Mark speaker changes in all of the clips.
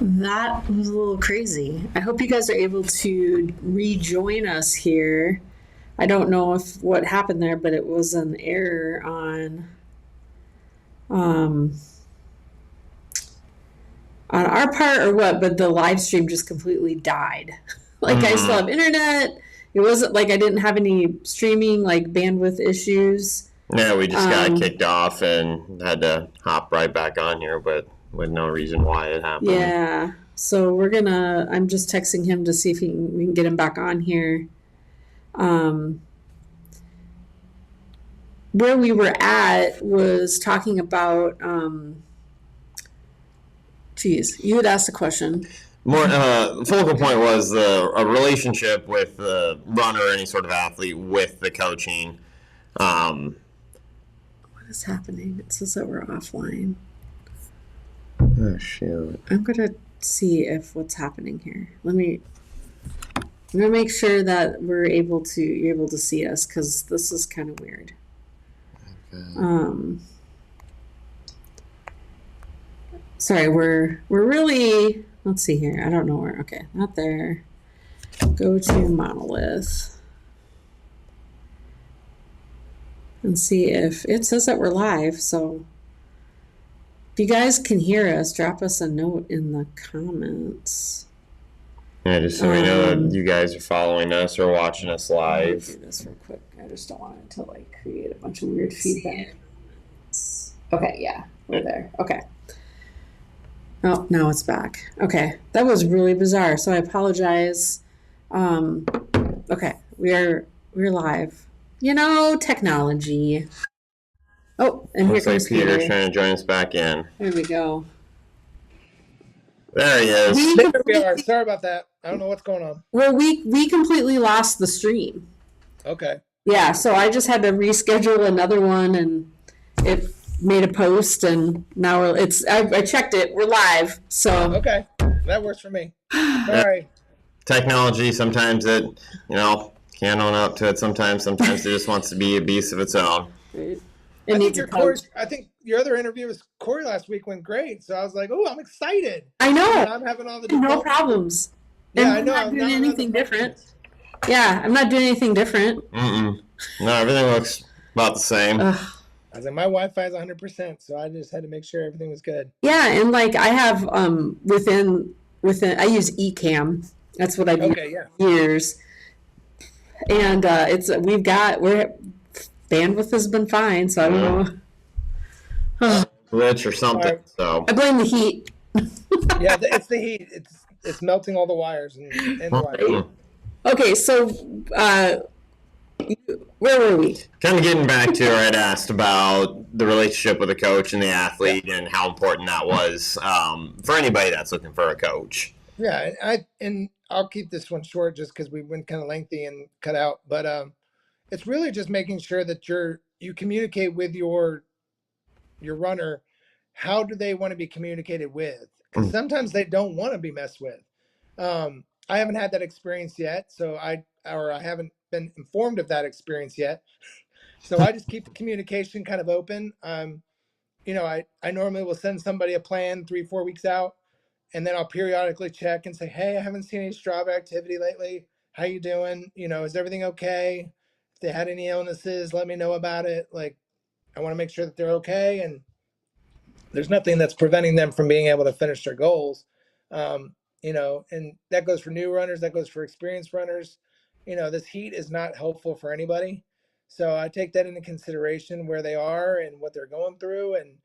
Speaker 1: That was a little crazy. I hope you guys are able to rejoin us here. I don't know if what happened there, but it was an error um, on our part or what, but the live stream just completely died. Like I still
Speaker 2: Mm-hmm.
Speaker 1: have internet. It wasn't like I didn't have any streaming like bandwidth issues.
Speaker 2: Yeah, we just got
Speaker 1: Um,
Speaker 2: kicked off and had to hop right back on here, but with no reason why it happened.
Speaker 1: yeah. So I'm just texting him to see if we can get him back on here. Um, where we were at was talking about, geez, you had asked a question.
Speaker 2: More focal point was a relationship with the runner or any sort of athlete with the coaching. Um,
Speaker 1: What is happening? It says that we're offline.
Speaker 2: oh shoot!
Speaker 1: I'm gonna see if what's happening here. I'm gonna make sure that you're able to see us because this is kind of weird. Um, sorry, we're really. Let's see here. I don't know where. Okay, not there. Go to monolith and see if it says that we're live. So if you guys can hear us, drop us a note in the comments.
Speaker 2: Yeah, just so we know that you guys are following us or watching us live.
Speaker 1: Do this real quick. I just don't want it to like create a bunch of weird feedback. Okay, yeah, we're there. Okay. Oh, now it's back. Okay, that was really bizarre. So I apologize. Okay, we're live. You know, technology. Oh, and
Speaker 2: Looks
Speaker 1: here
Speaker 2: like
Speaker 1: comes
Speaker 2: Peter's
Speaker 1: Peter.
Speaker 2: trying to join us back in.
Speaker 1: There we go.
Speaker 2: There he is.
Speaker 1: We
Speaker 3: There we are. Sorry about that. I don't know what's going on.
Speaker 1: well, we completely lost the stream.
Speaker 3: Okay.
Speaker 1: Yeah, so I just had to reschedule another one, and it made a post, and now I checked it. We're live. So
Speaker 3: Okay. That works for me. Sorry.
Speaker 2: Technology, sometimes it, can't own up to it. Sometimes it just wants to be a beast of its own.
Speaker 1: it
Speaker 3: I think
Speaker 1: needs a coach.
Speaker 3: I think your other interview with Corey last week went great. So I was like, oh, I'm excited.
Speaker 1: I know.
Speaker 3: And I'm having all the
Speaker 1: No problems.
Speaker 3: Yeah,
Speaker 1: And
Speaker 3: I know.
Speaker 1: I'm not doing
Speaker 3: Now I'm
Speaker 1: anything
Speaker 3: having
Speaker 1: different. Yeah, I'm not doing anything different.
Speaker 2: Mm-mm. No, everything looks about the same.
Speaker 1: Ugh.
Speaker 3: I was like, my Wi-Fi is 100%, so I just had to make sure everything was good.
Speaker 1: Yeah, and like I have within I use Ecamm. That's what I've used
Speaker 3: Okay, yeah.
Speaker 1: for years. And we're bandwidth has been fine, so I don't know.
Speaker 2: Glitch or something.
Speaker 3: Alright.
Speaker 2: So
Speaker 1: I blame the heat.
Speaker 3: Yeah, it's the heat. It's melting all the wires and the wires.
Speaker 1: Okay, so where were we?
Speaker 2: kind of getting back to where I'd asked about the relationship with a coach and the athlete and how important that was for anybody that's looking for a coach.
Speaker 3: Yeah, and I'll keep this one short just because we went kind of lengthy and cut out. But it's really just making sure that you communicate with your runner. How do they want to be communicated with? Because sometimes they don't want to be messed with. I haven't had that experience yet, so I haven't been informed of that experience yet. So I just keep the communication kind of open. I normally will send somebody a plan 3-4 weeks out, and then I'll periodically check and say, hey, I haven't seen any Strava activity lately. How you doing? Is everything okay? If they had any illnesses, let me know about it. Like, I want to make sure that they're okay, and there's nothing that's preventing them from being able to finish their goals. And that goes for new runners, that goes for experienced runners. This heat is not helpful for anybody. So I take that into consideration where they are and what they're going through. And,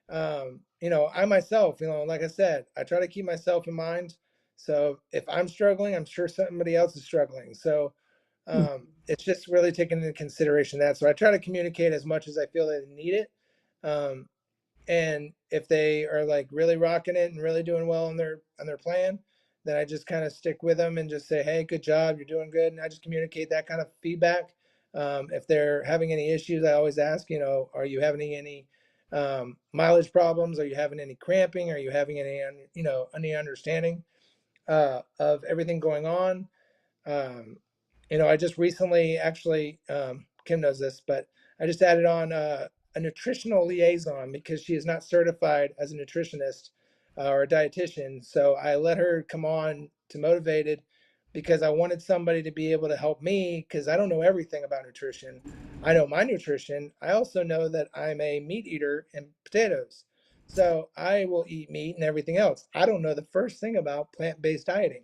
Speaker 3: I myself, like I said, I try to keep myself in mind. So if I'm struggling, I'm sure somebody else is struggling. So it's just really taking into consideration that. So I try to communicate as much as I feel that they need it. And if they are like really rocking it and really doing well on their plan, then I just kind of stick with them and just say, hey, good job, you're doing good. And I just communicate that kind of feedback. If they're having any issues, I always ask, are you having any mileage problems? Are you having any cramping? Are you having any understanding of everything going on? I just recently actually, Kim knows this, but I just added on a nutritional liaison because she is not certified as a nutritionist. or a dietitian. So I let her come on to Motivated because I wanted somebody to be able to help me because I don't know everything about nutrition. I know my nutrition. I also know that I'm a meat eater and potatoes. So I will eat meat and everything else. I don't know the first thing about plant-based dieting.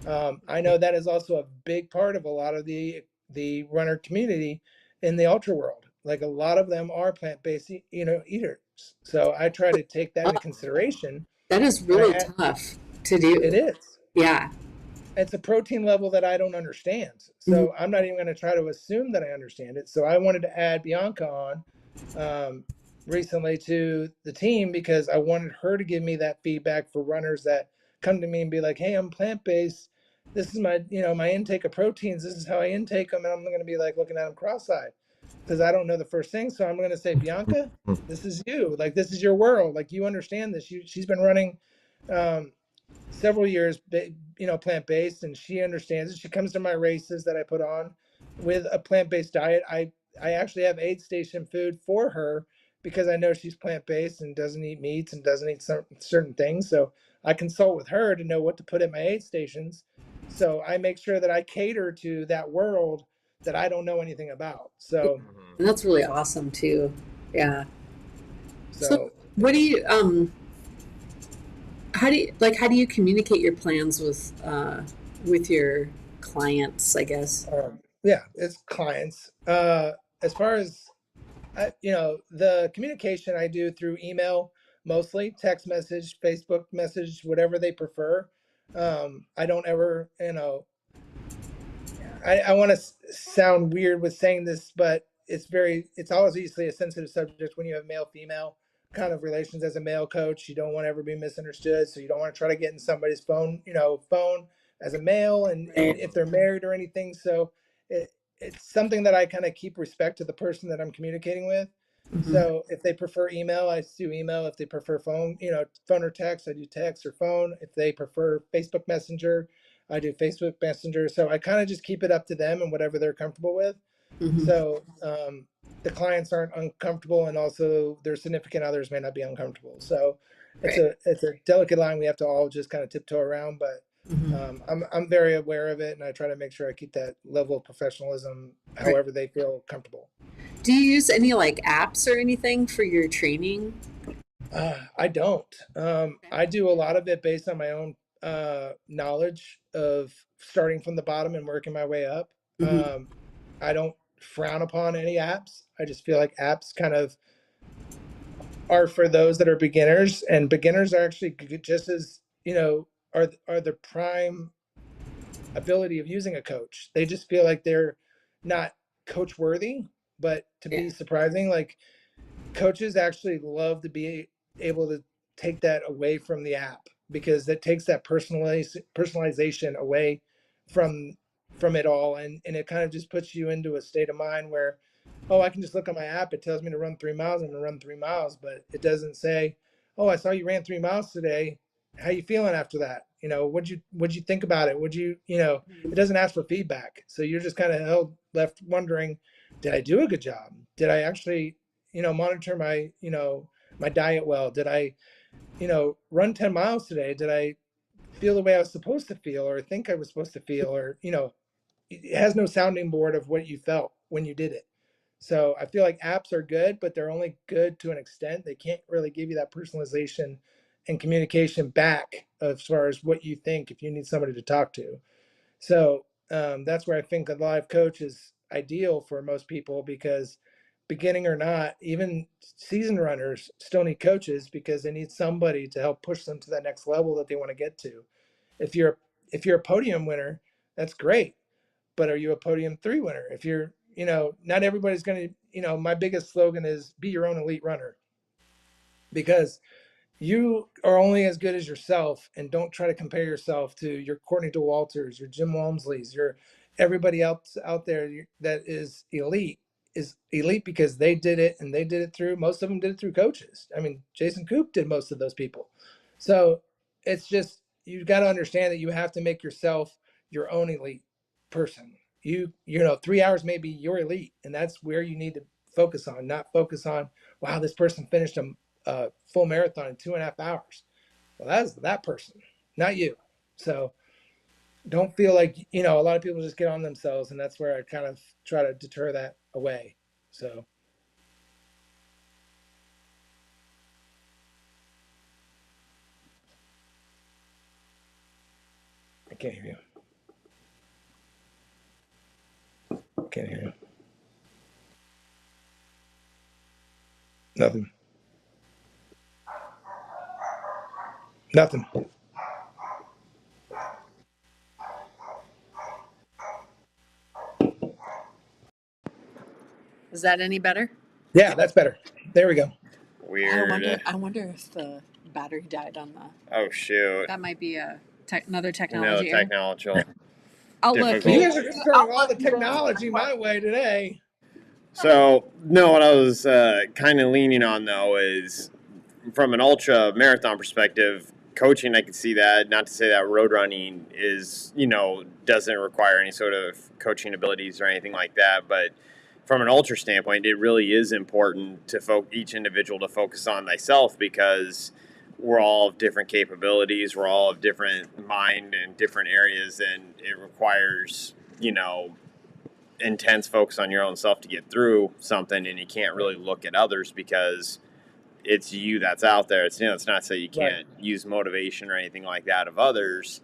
Speaker 3: I know that is also a big part of a lot of the runner community in the ultra world. Like a lot of them are plant-based, eaters. So I try to take that
Speaker 1: Oh,
Speaker 3: into consideration,
Speaker 1: that is
Speaker 3: and
Speaker 1: really tough to
Speaker 3: it
Speaker 1: do.
Speaker 3: is.
Speaker 1: Yeah.
Speaker 3: It's a protein level that I don't understand.
Speaker 1: Mhm.
Speaker 3: So I'm not even going to try to assume that I understand it. So I wanted to add Bianca on um, recently to the team because I wanted her to give me that feedback for runners that come to me and be like, "Hey, I'm plant based. This is my, my intake of proteins. This is how I intake them." And I'm going to be like looking at them cross-eyed because I don't know the first thing. So I'm going to say, Bianca, this is you. Like this is your world. Like you understand this. She's been running um, several years, plant based, and she understands it. She comes to my races that I put on with a plant based diet. I actually have aid station food for her because I know she's plant based and doesn't eat meats and doesn't eat certain things. So I consult with her to know what to put in my aid stations. So I make sure that I cater to that world that I don't know anything about. So
Speaker 1: And that's really awesome too. Yeah. So
Speaker 3: so
Speaker 1: what do you how do you communicate your plans with your clients, I guess?
Speaker 3: yeah, it's clients. As far as the communication I do through email, mostly text message, Facebook message, whatever they prefer. I don't ever, I want to sound weird with saying this, but it's obviously a sensitive subject when you have male female kind of relations as a male coach. You don't want to ever be misunderstood. So you don't want to try to get in somebody's phone as a male and
Speaker 1: Right.
Speaker 3: if they're married or anything. So it's something that I kind of keep respect to the person that I'm communicating with.
Speaker 1: Hmm.
Speaker 3: So if they prefer email, I do email. If they prefer phone or text, I do text or phone. If they prefer Facebook Messenger, I do Facebook Messenger. So I kind of just keep it up to them and whatever they're comfortable with.
Speaker 1: Hmm.
Speaker 3: So the clients aren't uncomfortable, and also their significant others may not be uncomfortable. So
Speaker 1: Right.
Speaker 3: it's a delicate line we have to all just kind of tiptoe around. But
Speaker 1: Hmm.
Speaker 3: I'm very aware of it, and I try to make sure I keep that level of professionalism,
Speaker 1: Right.
Speaker 3: however they feel comfortable.
Speaker 1: Do you use any like apps or anything for your training?
Speaker 3: I don't. I do a lot of it based on my own knowledge of starting from the bottom and working my way up.
Speaker 1: Hmm.
Speaker 3: I don't frown upon any apps. I just feel like apps kind of are for those that are beginners, and beginners are actually just as are the prime ability of using a coach. They just feel like they're not coach worthy, but to
Speaker 1: Yeah.
Speaker 3: be surprising, like coaches actually love to be able to take that away from the app because that takes that personalization away from from it all, and it kind of just puts you into a state of mind where, oh, I can just look on my app, it tells me to run 3 miles, I'm gonna run 3 miles, but it doesn't say, oh, I saw you ran 3 miles today, how you feeling after that, what'd you think about it, would you, it doesn't ask for feedback, so you're just kind of held left wondering, did I do a good job, did I actually monitor my, my diet well? Did I, run 10 miles today? Did I feel the way I was supposed to feel or think I was supposed to feel? Or, it has no sounding board of what you felt when you did it. So I feel like apps are good, but they're only good to an extent. They can't really give you that personalization and communication back as far as what you think if you need somebody to talk to. So that's where I think a live coach is ideal for most people because beginning or not, even seasoned runners still need coaches because they need somebody to help push them to that next level that they want to get to. If you're if you're a podium winner, that's great. But are you a podium 3 winner? If you're, not everybody's going to, my biggest slogan is be your own elite runner because you are only as good as yourself, and don't try to compare yourself to your Courtney Dauwalters, your Jim Walmsleys, your everybody else out there that is elite because they did it, and they did it through, most of them did it through coaches. I mean, Jason Koop did most of those people. So it's just, you've got to understand that you have to make yourself your own elite person. 3 hours may be your elite, and that's where you need to focus on, not focus on, wow, this person finished a full marathon in 2.5 hours. Well, that's that person, not you. So don't feel like, a lot of people just get on themselves, and that's where I kind of try to deter that away. So I can't hear you. Can't hear you. Nothing. Nothing.
Speaker 1: Is that any better?
Speaker 3: Yeah, that's better. There we go.
Speaker 2: Weird.
Speaker 1: I wonder if the battery died on the.
Speaker 2: Oh shoot.
Speaker 1: That might be another
Speaker 2: No
Speaker 1: technology error.
Speaker 2: technological
Speaker 1: I'll look.
Speaker 3: You
Speaker 2: difficult.
Speaker 3: guys are just throwing all the technology my way today.
Speaker 2: So no, what I was kind of leaning on though is from an ultra marathon perspective, coaching. I can see that. Not to say that road running is doesn't require any sort of coaching abilities or anything like that, but from an ultra standpoint, it really is important to each individual to focus on thyself because we're all of different capabilities. We're all of different mind and different areas, and it requires intense focus on your own self to get through something, and you can't really look at others because it's you that's out there. It's not so you can't use motivation or anything like that of others.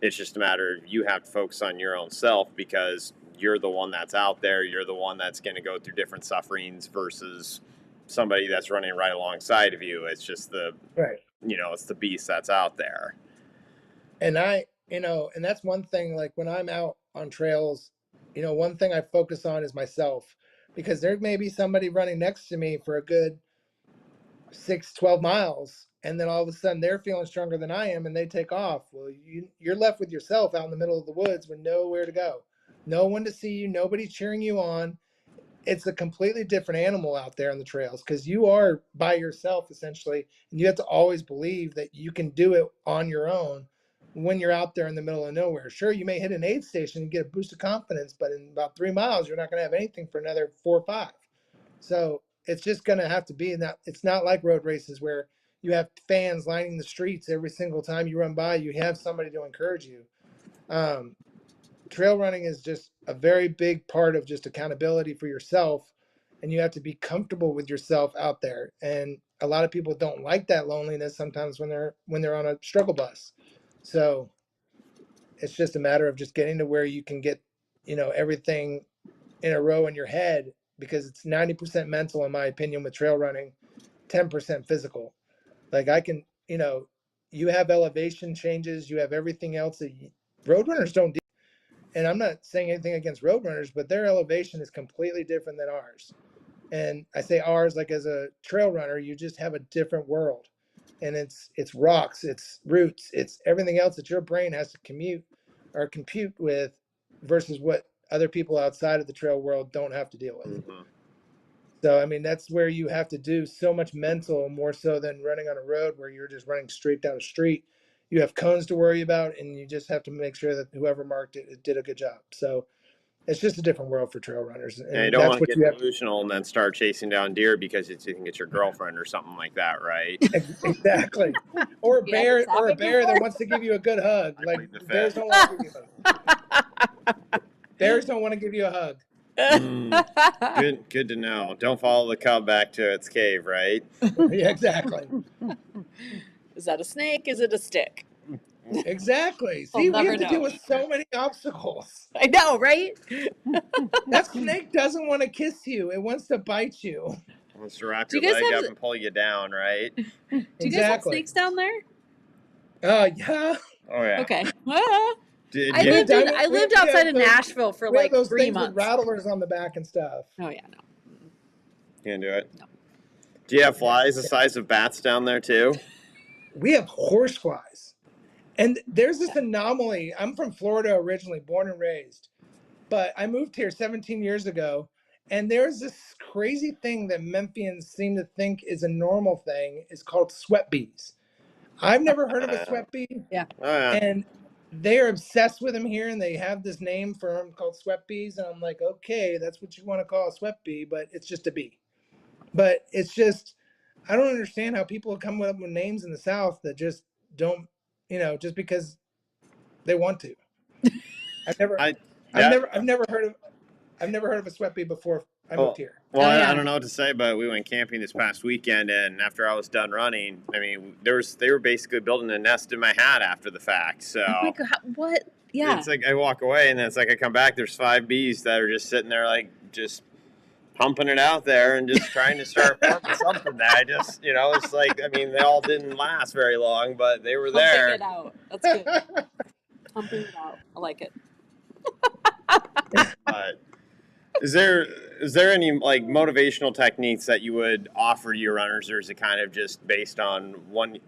Speaker 2: It's just a matter of you have to focus on your own self because you're the one that's out there. You're the one that's going to go through different sufferings versus somebody that's running right alongside of you. It's just it's the beast that's out there.
Speaker 3: And and that's one thing, like when I'm out on trails, one thing I focus on is myself, because there may be somebody running next to me for a good 12 miles, and then all of a sudden they're feeling stronger than I am and they take off. Well, you're left with yourself out in the middle of the woods with nowhere to go, no one to see you, nobody cheering you on. It's a completely different animal out there on the trails because you are by yourself essentially, and you have to always believe that you can do it on your own when you're out there in the middle of nowhere. Sure, you may hit an aid station and get a boost of confidence, but in about 3 miles you're not going to have anything for another 4 or 5. So it's just going to have to be in that. It's not like road races where you have fans lining the streets every single time you run by. You have somebody to encourage you. Trail running is just a very big part of just accountability for yourself, and you have to be comfortable with yourself out there. And a lot of people don't like that loneliness sometimes when they're on a struggle bus. So it's just a matter of just getting to where you can get everything in a row in your head, because it's 90% mental in my opinion with trail running, 10% physical. Like I can, you have elevation changes, you have everything else that road runners don't do. And I'm not saying anything against road runners, but their elevation is completely different than ours. And I say ours like as a trail runner, you just have a different world. And it's rocks, it's roots, it's everything else that your brain has to compute with versus what other people outside of the trail world don't have to deal with.
Speaker 2: Mm-hmm.
Speaker 3: So, I mean, that's where you have to do so much mental, more so than running on a road where you're just running straight down a street. You have cones to worry about, and you just have to make sure that whoever marked it did a good job. So it's just a different world for trail runners.
Speaker 2: And you
Speaker 3: And
Speaker 2: don't
Speaker 3: that's
Speaker 2: want to
Speaker 3: what
Speaker 2: get
Speaker 3: you have.
Speaker 2: delusional and then start chasing down deer because you think it's your girlfriend or something like that, right?
Speaker 3: Exactly. Or a
Speaker 1: Yeah, it's
Speaker 3: bear
Speaker 1: happened
Speaker 3: that
Speaker 1: before.
Speaker 3: wants to give you a good hug.
Speaker 2: I
Speaker 3: Like
Speaker 2: plead the
Speaker 3: bears
Speaker 2: fifth.
Speaker 3: don't want to give you a hug. Bears don't want to give you a hug.
Speaker 2: Good to know. Don't follow the cub back to its cave, right?
Speaker 3: Yeah, exactly.
Speaker 1: Is that a snake? Is it a stick?
Speaker 3: Exactly.
Speaker 1: I'll
Speaker 3: See, we
Speaker 1: never
Speaker 3: have to deal
Speaker 1: know.
Speaker 3: with so many obstacles.
Speaker 1: I know, right?
Speaker 3: That snake doesn't want to kiss you. It wants to bite you.
Speaker 2: It wants to wrap
Speaker 1: Do
Speaker 2: your
Speaker 1: you guys
Speaker 2: leg
Speaker 1: have
Speaker 2: up and pull you down, right?
Speaker 1: Do you guys have
Speaker 3: Exactly.
Speaker 1: snakes down there?
Speaker 3: Yeah.
Speaker 2: Oh yeah.
Speaker 1: Okay.
Speaker 2: Did
Speaker 1: I
Speaker 2: you-
Speaker 1: lived
Speaker 3: diamond-
Speaker 1: I
Speaker 3: we
Speaker 1: lived
Speaker 3: have
Speaker 1: outside of
Speaker 3: those-
Speaker 1: Nashville for
Speaker 3: We have
Speaker 1: like
Speaker 3: those
Speaker 1: 3
Speaker 3: things with
Speaker 1: months.
Speaker 3: rattlers on the back and stuff.
Speaker 1: Oh yeah, no.
Speaker 2: Can't do it.
Speaker 1: No.
Speaker 2: Do you have flies the size of bats down there too?
Speaker 3: We have horseflies. And there's this anomaly. I'm from Florida originally, born and raised. But I moved here 17 years ago, and there's this crazy thing that Memphians seem to think is a normal thing. It's called sweat bees. I've never heard of a sweat bee,
Speaker 2: Oh yeah.
Speaker 3: and they're obsessed with them here, and they have this name for them called sweat bees. And I'm like, okay, that's what you want to call a sweat bee, but it's just a bee. But it's just, I don't understand how people come up with names in the South that just don't, just because they want to. I've never,
Speaker 2: I
Speaker 3: I've
Speaker 2: that
Speaker 3: never, I've never heard of, I've never heard of a sweat bee before I moved
Speaker 2: well,
Speaker 3: here.
Speaker 2: well,
Speaker 1: Oh
Speaker 2: I
Speaker 1: yeah.
Speaker 2: don't know what to say, but we went camping this past weekend, and after I was done running, I mean, they were basically building a nest in my hat after the fact.
Speaker 1: Oh my
Speaker 2: So
Speaker 1: God. What? Yeah.
Speaker 2: it's like I walk away, and then it's like I come back. There's 5 bees that are just sitting there, like just pumping it out there and just trying to start forming something that I just, it's like, I mean, they all didn't last very long, but they were
Speaker 1: Pumping
Speaker 2: there.
Speaker 1: it out. That's good. Pumping it out. I like it.
Speaker 2: But is there any like motivational techniques that you would offer to your runners, or is it kind of just based on one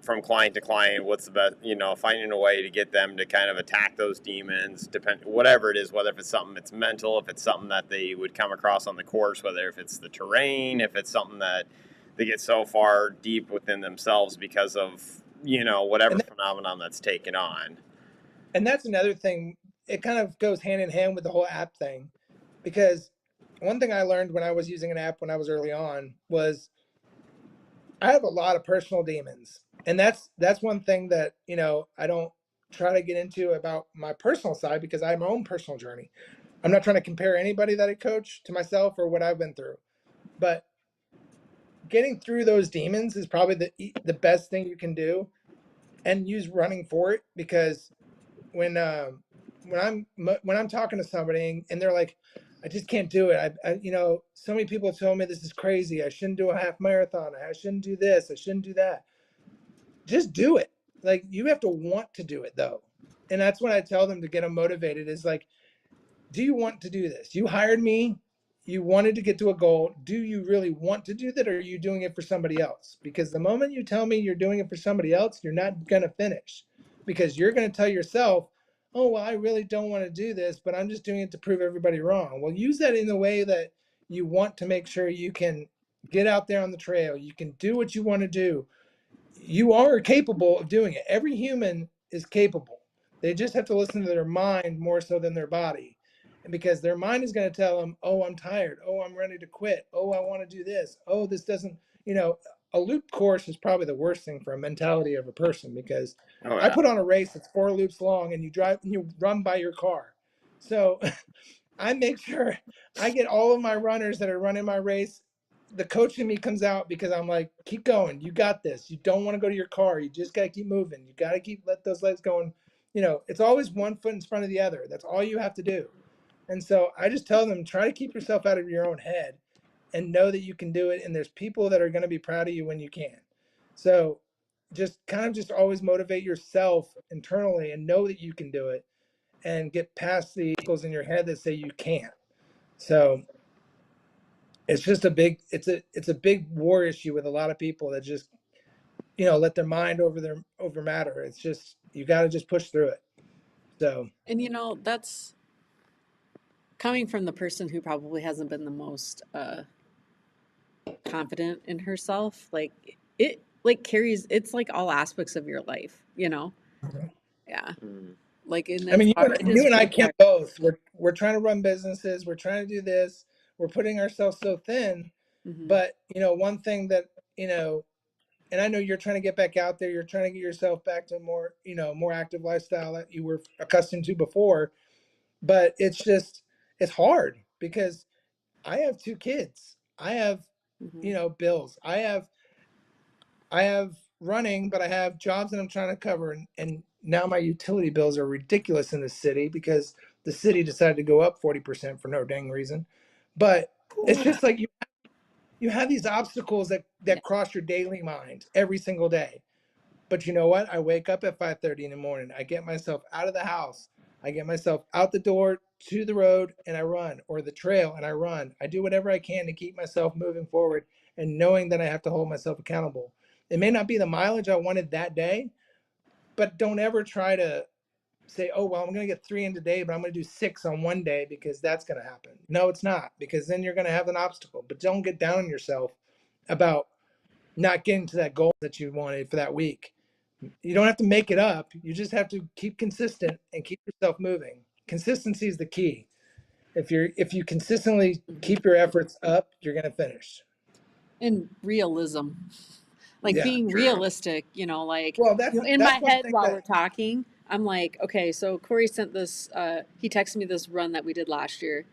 Speaker 2: from client to client? What's the best, finding a way to get them to kind of attack those demons, whatever it is, whether if it's something that's mental, if it's something that they would come across on the course, whether if it's the terrain, if it's something that they get so far deep within themselves because of whatever
Speaker 3: and
Speaker 2: phenomenon that's taken on.
Speaker 3: and that's another thing. It kind of goes hand in hand with the whole app thing, because one thing I learned when I was using an app when I was early on was I have a lot of personal demons. And that's one thing that, I don't try to get into about my personal side, because I have my own personal journey. I'm not trying to compare anybody that I coach to myself or what I've been through. But getting through those demons is probably the best thing you can do, and use running for it. Because when I'm talking to somebody and they're like, I just can't do it. So many people have told me this is crazy. I shouldn't do a half marathon. I shouldn't do this. I shouldn't do that. Just do it. Like, you have to want to do it though. And that's what I tell them to get them motivated, is like, do you want to do this? You hired me. You wanted to get to a goal. Do you really want to do that, or are you doing it for somebody else? Because the moment you tell me you're doing it for somebody else, you're not going to finish, because you're going to tell yourself, oh, well, I really don't want to do this, but I'm just doing it to prove everybody wrong. Well, use that in the way that you want to make sure you can get out there on the trail. You can do what you want to do. You are capable of doing it. Every human is capable. They just have to listen to their mind more so than their body. And because their mind is going to tell them, oh, I'm tired. Oh, I'm ready to quit. Oh, I want to do this. Oh, this doesn't, a loop course is probably the worst thing for a mentality of a person, because
Speaker 2: Oh
Speaker 3: I
Speaker 2: yeah.
Speaker 3: put on a race that's 4 loops long, and you run by your car. So I make sure I get all of my runners that are running my race. The coach in me comes out, because I'm like, keep going. You got this. You don't want to go to your car. You just got to keep moving. You got to let those legs going. It's always one foot in front of the other. That's all you have to do. And so I just tell them, try to keep yourself out of your own head and know that you can do it. And there's people that are going to be proud of you when you can. So just always motivate yourself internally and know that you can do it, and get past the vehicles in your head that say you can't. So it's just it's a big war issue with a lot of people that just, let their mind over matter. It's just, you got to just push through it. So
Speaker 1: And that's coming from the person who probably hasn't been the most confident in herself. Like it like carries, it's like all aspects of your life, Yeah.
Speaker 2: Mm.
Speaker 1: Like, and
Speaker 3: I mean,
Speaker 1: it's hard. It
Speaker 3: you
Speaker 1: is
Speaker 3: and I
Speaker 1: really
Speaker 3: can't
Speaker 1: hard.
Speaker 3: both. We're trying to run businesses. We're trying to do this. We're putting ourselves so thin.
Speaker 1: Hmm.
Speaker 3: But one thing that, and I know you're trying to get back out there. You're trying to get yourself back to more active lifestyle that you were accustomed to before. But it's hard, because I have 2 kids. I have,
Speaker 1: Hmm.
Speaker 3: bills. I have running, but I have jobs that I'm trying to cover. And now my utility bills are ridiculous in the city, because the city decided to go up 40% for no dang reason. But it's just like, you have these obstacles
Speaker 1: Yeah.
Speaker 3: that cross your daily mind every single day. But you know what? I wake up at 5:30 in the morning. I get myself out of the house. I get myself out the door to the road, and I run, or the trail, and I run. I do whatever I can to keep myself moving forward, and knowing that I have to hold myself accountable. It may not be the mileage I wanted that day, but don't ever try to say, oh, well, I'm going to get 3 in today, but I'm going to do 6 on one day, because that's going to happen. No, it's not, because then you're going to have an obstacle. But don't get down on yourself about not getting to that goal that you wanted for that week. You don't have to make it up. You just have to keep consistent and keep yourself moving. Consistency is the key. If you consistently
Speaker 1: Hmm.
Speaker 3: keep your efforts up, you're going to finish.
Speaker 1: And realism. like
Speaker 3: Yeah.
Speaker 1: being realistic, you know, like
Speaker 3: Well,
Speaker 1: in
Speaker 3: that's
Speaker 1: my
Speaker 3: one
Speaker 1: head
Speaker 3: thing
Speaker 1: while
Speaker 3: that
Speaker 1: we're talking, I'm like, okay, so Corey sent this, he texted me this run that we did last year,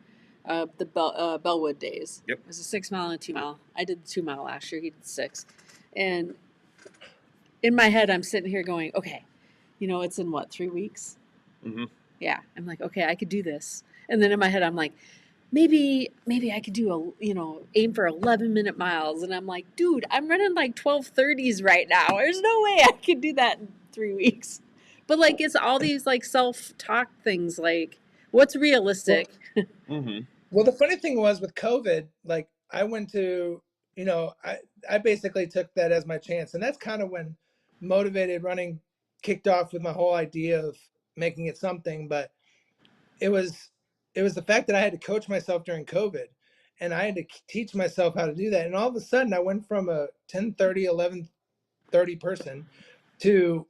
Speaker 1: Bellwood days.
Speaker 2: Yep.
Speaker 1: It was a 6 mile and a 2 mile. I did the 2 mile last year. He did 6. And in my head, I'm sitting here going, okay, you know, it's in what, 3 weeks?
Speaker 2: Mm-hmm.
Speaker 1: Yeah. I'm like, okay, I could do this. And then in my head, I'm like, maybe I could do aim for 11-minute miles. And I'm like, dude, I'm running like 12:30s right now. There's no way I could do that in 3 weeks. But like, it's all these like self-talk things, like what's
Speaker 3: well,
Speaker 1: realistic.
Speaker 2: Mm-hmm.
Speaker 3: well, the funny thing was with COVID, like I went to, you know, I basically took that as my chance. And that's kind of when motivated running kicked off with my whole idea of making it something. But it was it was the fact that I had to coach myself during COVID, and I had to teach myself how to do that. And all of a sudden I went from a 10:30, 11:30 person to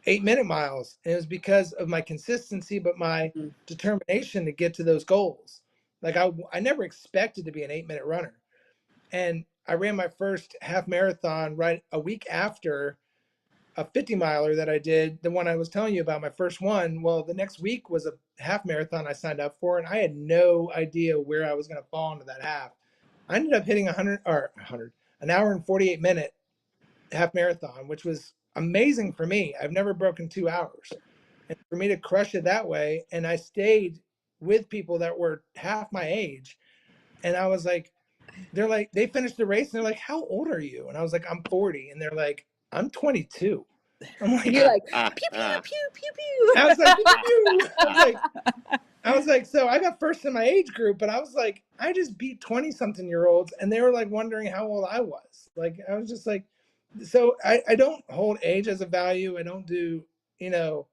Speaker 3: 8-minute miles. And it was because of my consistency, but my
Speaker 1: Mm,
Speaker 3: determination to get to those goals. Like I never expected to be an 8-minute runner. And I ran my first half marathon right a week after a 50 miler that I did, the one I was telling you about, my first one. Well, the next week was a half marathon I signed up for, and I had no idea where I was going to fall into that half. I ended up hitting 100, an hour and 48-minute half marathon, which was amazing for me. I've never broken 2 hours. And for me to crush it that way, and I stayed with people that were half my age, and I was like, they finished the race and they're like, how old are you? And I was like, I'm 40. And they're like, I'm 22. I'm
Speaker 1: and you're
Speaker 3: like,
Speaker 1: like, pew pew pew pew
Speaker 3: I was like,
Speaker 1: pew.
Speaker 3: pew, pew, pew. I was like, so I got first in my age group, but I was like, I just beat 20 something year olds, and they were like wondering how old I was. Like, I was just like, so I don't hold age as a value. I don't do, you know,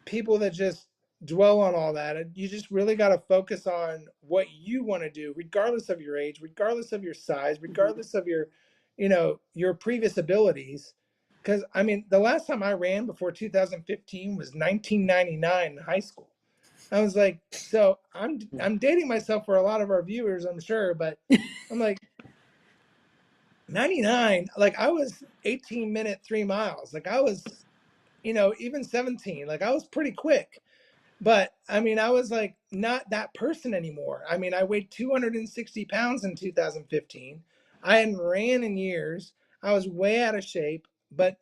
Speaker 3: people that just dwell on all that. You just really got to focus on what you want to do, regardless of your age, regardless of your size,
Speaker 1: Mhm.
Speaker 3: regardless of your, you know, your previous abilities. Because I mean, the last time I ran before 2015 was 1999 in high school. I was like, so I'm dating myself for a lot of our viewers, I'm sure, but I'm like 99. Like I was 18-minute 3 miles. Like I was, you know, even 17. Like I was pretty quick. But I mean, I was like not that person anymore. I mean, I weighed 260 pounds in 2015. I hadn't ran in years. I was way out of shape, but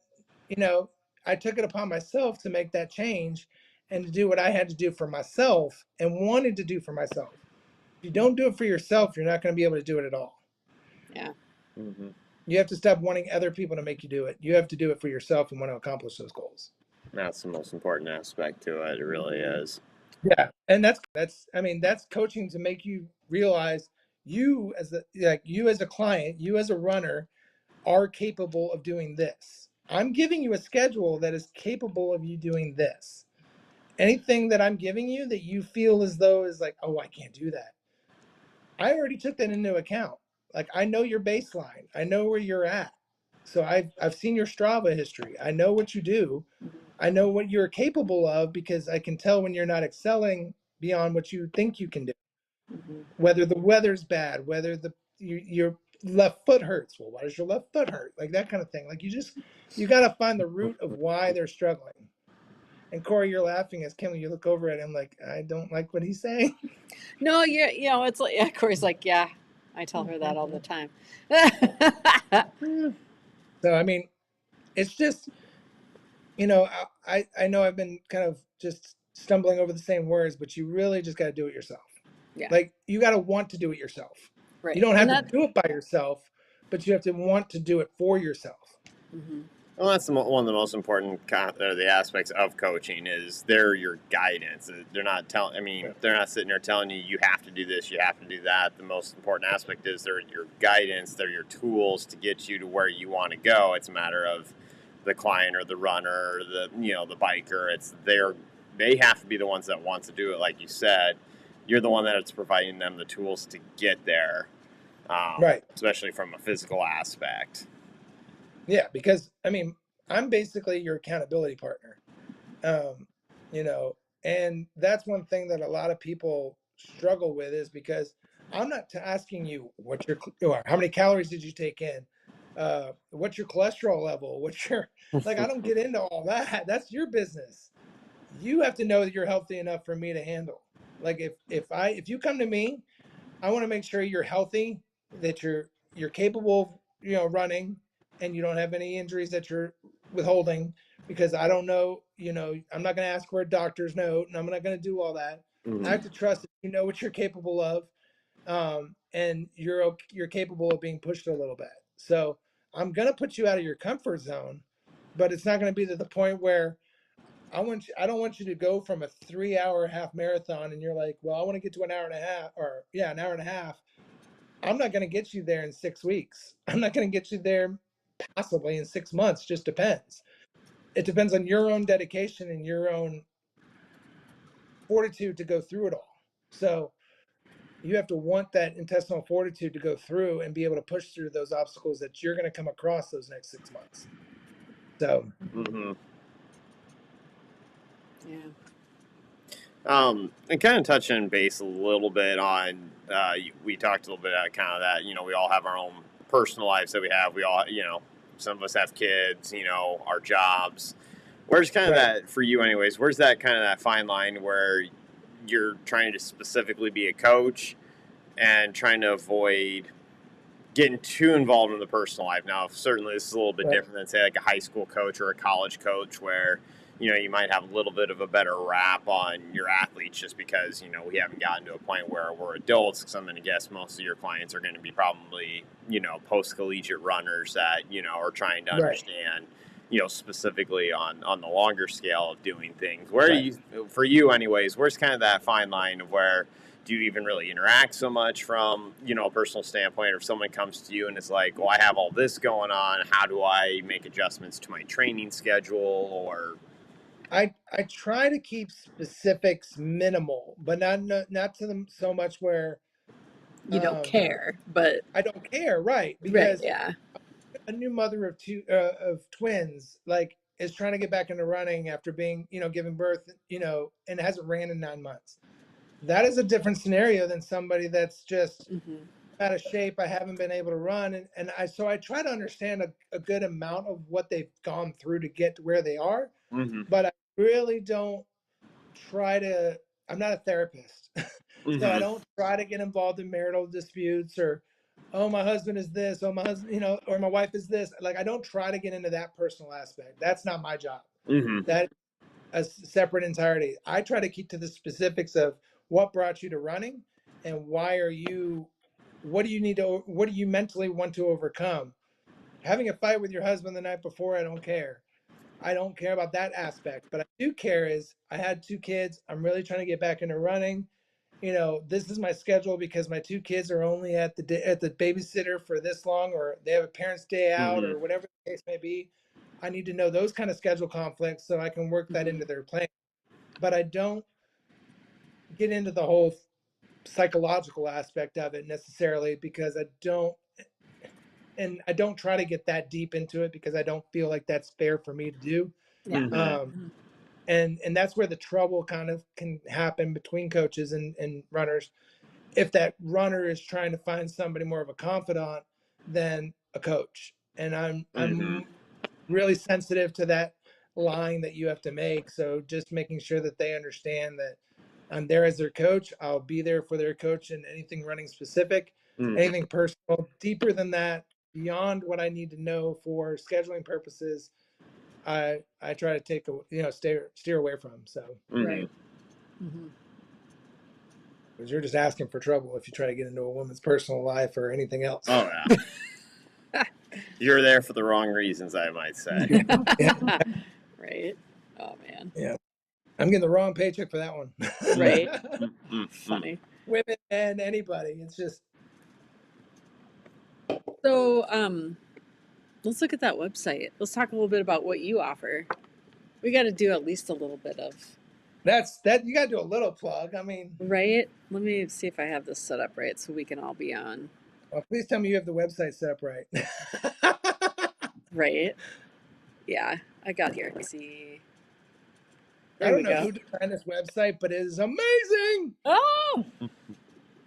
Speaker 3: you know, I took it upon myself to make that change and to do what I had to do for myself and wanted to do for myself. If you don't do it for yourself, you're not going to be able to do it at all.
Speaker 1: Yeah.
Speaker 2: Mm-hmm.
Speaker 3: You have to stop wanting other people to make you do it. You have to do it for yourself and want to accomplish those goals.
Speaker 2: That's the most important aspect to it. It really is.
Speaker 3: Yeah, and that's I mean that's coaching to make you realize you as you as a client, you as a runner are capable of doing this. I'm giving you a schedule that is capable of you doing this. Anything that I'm giving you that you feel as though is like, oh, I can't do that. I already took that into account. Like I know your baseline. I know where you're at. So I've seen your Strava history. I know what you do. I know what you're capable of because I can tell when you're not excelling beyond what you think you can do.
Speaker 1: Mhm.
Speaker 3: Whether the weather's bad, whether your left foot hurts. Well, why does your left foot hurt? Like that kind of thing. Like you got to find the root of why they're struggling. And Corey, you're laughing as Kim, you look over at him like, I don't like what he's saying.
Speaker 1: No, you know, it's like, yeah, Corey's like, yeah, I tell her that all the time.
Speaker 3: So I mean, it's just, you know, I know I've been kind of just stumbling over the same words, but you really just got to do it yourself.
Speaker 1: Yeah,
Speaker 3: Like you got to want to do it yourself. You
Speaker 1: right.
Speaker 3: don't
Speaker 1: And
Speaker 3: have to
Speaker 1: that,
Speaker 3: do it by yourself, but you have to want to do it for yourself.
Speaker 1: mhm,
Speaker 2: Well, that's one of the most important the aspects of coaching is they're your guidance. They're not telling. I mean, they're not sitting there telling you you have to do this, you have to do that. The most important aspect is they're your guidance. They're your tools to get you to where you want to go. It's a matter of the client or the runner or the biker. They have to be the ones that want to do it. Like you said, you're the one that's providing them the tools to get there,
Speaker 3: Right.
Speaker 2: especially from a physical aspect.
Speaker 3: Yeah, because I mean, I'm basically your accountability partner. Um, you know, and that's one thing that a lot of people struggle with is because I'm not asking you what your or how many calories did you take in. what's your cholesterol level? What's your, like, I don't get into all that. That's your business. You have to know that you're healthy enough for me to handle. Like if you come to me, I want to make sure you're healthy, that you're capable of, running, and you don't have any injuries that you're withholding, because I don't know, I'm not going to ask for a doctor's note, and I'm not going to do all that. I have to trust that you know what you're capable of, and you're capable of being pushed a little bit. So I'm going to put you out of your comfort zone, but it's not going to be to the point where I don't want you to go from a 3 hour half marathon and you're like, well, I want to get to an hour and a half, or yeah, an hour and a half. I'm not going to get you there in 6 weeks. I'm not going to get you there possibly in 6 months. Just depends. It depends on your own dedication and your own fortitude to go through it all. So you have to want that intestinal fortitude to go through and be able to push through those obstacles that you're going to come across those next 6 months. So,
Speaker 1: Yeah.
Speaker 2: And kind of touching base a little bit on, we talked a little bit about kind of that, we all have our own personal lives that we have. We all, some of us have kids, our jobs. Where's kind of that, for you anyways, where's that kind of that fine line where you're trying to specifically be a coach and trying to avoid getting too involved in the personal life? Now, certainly this is a little bit different than, say, like a high school coach or a college coach where, you might have a little bit of a better rap on your athletes just because, we haven't gotten to a point where we're adults. Because I'm going to guess most of your clients are going to be probably, post-collegiate runners that, are trying to understand, specifically on the longer scale of doing things. Where do you, for you anyways, where's kind of that fine line of where do you even really interact so much from, a personal standpoint, or if someone comes to you and it's like, well, I have all this going on, how do I make adjustments to my training schedule? Or
Speaker 3: I try to keep specifics minimal, but not to them so much where
Speaker 1: you don't care, but
Speaker 3: I don't care, right? Because
Speaker 1: yeah,
Speaker 3: a new mother of twins, like, is trying to get back into running after being, giving birth, and hasn't ran in 9 months. That is a different scenario than somebody that's just out of shape. I haven't been able to run, so I try to understand a good amount of what they've gone through to get to where they are, but I really don't try to. I'm not a therapist, so I don't try to get involved in marital disputes or, oh, my husband is this, oh, my husband, or my wife is this. Like, I don't try to get into that personal aspect. That's not my job. That a separate entirety. I try to keep to the specifics of what brought you to running and what do you mentally want to overcome? Having a fight with your husband the night before, I don't care. I don't care about that aspect, but I do care is I had 2 kids. I'm really trying to get back into running. This is my schedule because my 2 kids are only at the babysitter for this long, or they have a parent's day out, or whatever the case may be. I need to know those kind of schedule conflicts so I can work that into their plan. But I don't get into the whole psychological aspect of it necessarily, because I don't try to get that deep into it because I don't feel like that's fair for me to do. And that's where the trouble kind of can happen between coaches and runners. If that runner is trying to find somebody more of a confidant than a coach. And I'm really sensitive to that line that you have to make. So just making sure that they understand that I'm there as their coach. I'll be there for their coach, and anything running specific, anything personal, deeper than that, beyond what I need to know for scheduling purposes, I try to take steer away from. So
Speaker 1: right.
Speaker 3: Because you're just asking for trouble if you try to get into a woman's personal life or anything else.
Speaker 2: Oh yeah. You're there for the wrong reasons, I might say.
Speaker 3: Yeah.
Speaker 1: Right. Oh man.
Speaker 3: Yeah. I'm getting the wrong paycheck for that one.
Speaker 1: Right. Funny.
Speaker 3: Women and anybody. It's just.
Speaker 1: So, let's look at that website. Let's talk a little bit about what you offer. We got to do at least a little bit of.
Speaker 3: That you got to do a little plug. I mean.
Speaker 1: Right. Let me see if I have this set up right so we can all be on.
Speaker 3: Well, please tell me you have the website set up right.
Speaker 1: Right. Yeah, I got here. Let's see.
Speaker 3: I don't know who designed this website, but it is amazing.
Speaker 1: Oh,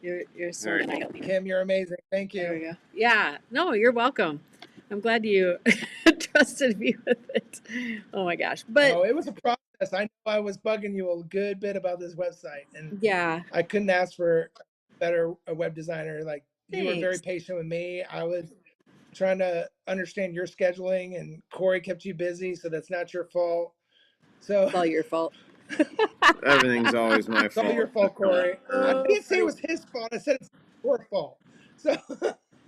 Speaker 1: you're so nice.
Speaker 3: Kim, you're amazing. Thank you.
Speaker 1: There we go. Yeah. No, you're welcome. I'm glad you trusted me with it. Oh my gosh. But
Speaker 3: No, it was a process. I know I was bugging you a good bit about this website, and
Speaker 1: yeah,
Speaker 3: I couldn't ask for a web designer. Like, you were very
Speaker 1: thanks.
Speaker 3: patient with me. I was trying to understand your scheduling, and Corey kept you busy, so that's not your fault. So
Speaker 1: It's all your fault.
Speaker 2: Everything's always my
Speaker 3: it's all your
Speaker 2: fault.
Speaker 3: fault, Corey. I
Speaker 1: Oh,
Speaker 3: didn't say it
Speaker 1: funny.
Speaker 3: was his fault. I said it's your fault. So,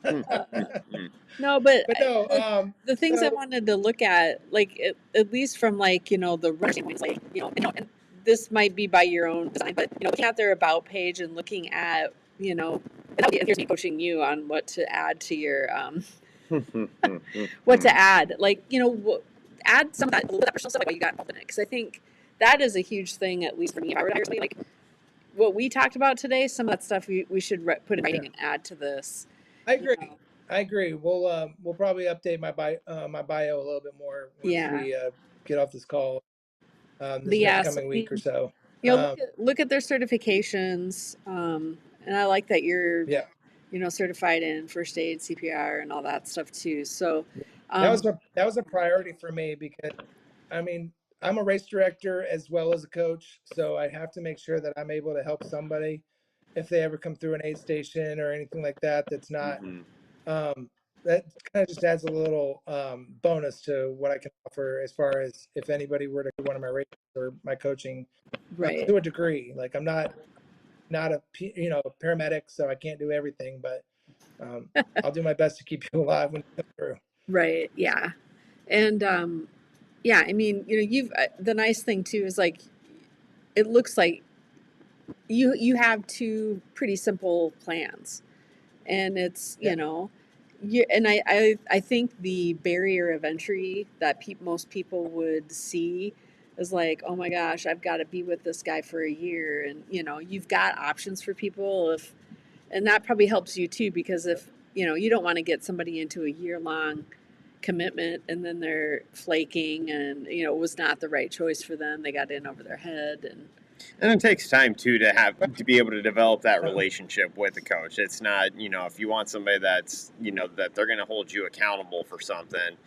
Speaker 2: Hmm,
Speaker 1: Uh,
Speaker 2: hmm, hmm.
Speaker 1: no, but
Speaker 3: but no,
Speaker 1: the things I
Speaker 3: so
Speaker 1: wanted to look at, like at least from like the rushing points, like and this might be by your own design, but looking at their about page and looking at and here's me coaching you on what to add to your what to add, like add some of that a little bit of that personal stuff, like what you got involved in it, because I think that is a huge thing, at least for me. If I were to hire somebody, like what we talked about today, some of that stuff we should put in
Speaker 3: yeah,
Speaker 1: writing and add to this.
Speaker 3: I
Speaker 1: You
Speaker 3: agree.
Speaker 1: know?
Speaker 3: I agree. We'll probably update my bio a little bit more once
Speaker 1: Yeah,
Speaker 3: we get off this call
Speaker 1: but
Speaker 3: this next
Speaker 1: yeah, so,
Speaker 3: coming week or so.
Speaker 1: look
Speaker 3: Um,
Speaker 1: look at their certifications, and I like that you're
Speaker 3: yeah,
Speaker 1: certified in first aid, CPR, and all that stuff too. So,
Speaker 3: that was
Speaker 1: um,
Speaker 3: a priority for me because I mean I'm a race director as well as a coach, so I have to make sure that I'm able to help somebody if they ever come through an aid station or anything like that. That's not
Speaker 2: Mhm.
Speaker 3: um, that kind of just adds a little bonus to what I can offer as far as if anybody were to do one of my races or my coaching
Speaker 1: right,
Speaker 3: to a degree. Like I'm not a paramedic, so I can't do everything, but I'll do my best to keep you alive when you come through.
Speaker 1: right, yeah, and yeah. I mean, you've the nice thing too is like it looks like you have two pretty simple plans, and it's
Speaker 3: Yeah,
Speaker 1: and I think the barrier of entry that most people would see is like, oh my gosh, I've got to be with this guy for a year, and you've got options for people, if and that probably helps you too, because if you don't want to get somebody into a year long commitment and then they're flaking, and it was not the right choice for them, they got in over their head, and
Speaker 2: And it takes time too to have
Speaker 3: right.
Speaker 2: to be able to develop that
Speaker 3: Um,
Speaker 2: relationship with the coach. It's not, if you want somebody that's, that they're going to hold you accountable for something.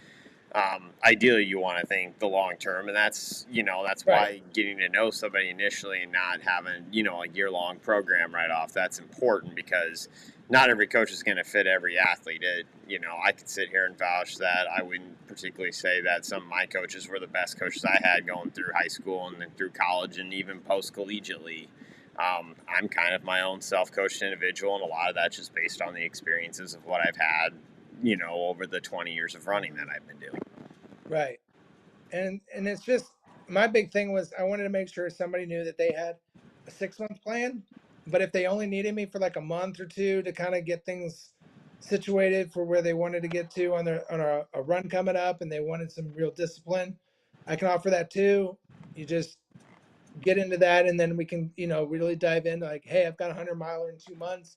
Speaker 2: Ideally, you want to think the long term, and that's
Speaker 3: right.
Speaker 2: why getting to know somebody initially and not having a year long program right off, that's important, because not every coach is going to fit every athlete. I could sit here and vouch that I wouldn't particularly say that some of my coaches were the best coaches I had going through high school and then through college and even post collegiately. I'm kind of my own self coached individual, and a lot of that's just based on the experiences of what I've had over the 20 years of running that I've been doing.
Speaker 3: Right. And it's just my big thing was I wanted to make sure somebody knew that they had a 6 month plan, but if they only needed me for like a month or two to kind of get things situated for where they wanted to get to on a run coming up and they wanted some real discipline, I can offer that too. You just get into that and then we can really dive into like, hey, I've got a 100 miler in 2 months.